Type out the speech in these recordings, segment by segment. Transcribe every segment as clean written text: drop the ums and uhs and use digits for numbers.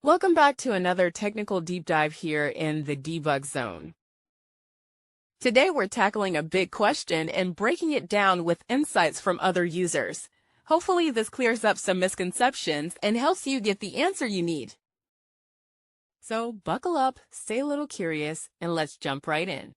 Welcome back to another technical deep dive here in the debug zone. Today we're tackling a big question and breaking it down with insights from other users. Hopefully this clears up some misconceptions and helps you get the answer you need. So buckle up, stay a little curious, and let's jump right in.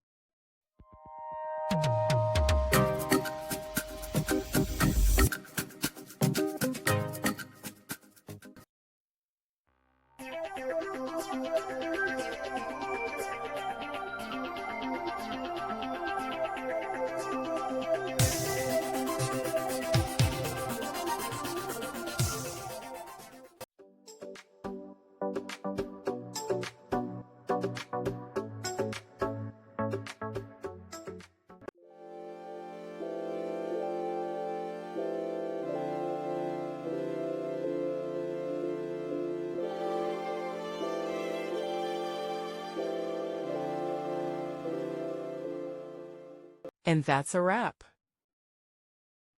And that's a wrap.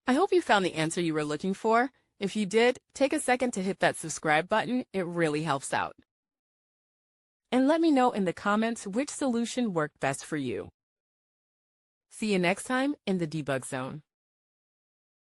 I hope you found the answer you were looking for. If you did, take a second to hit that subscribe button. It really helps out. And let me know in the comments which solution worked best for you. See you next time in the debug zone.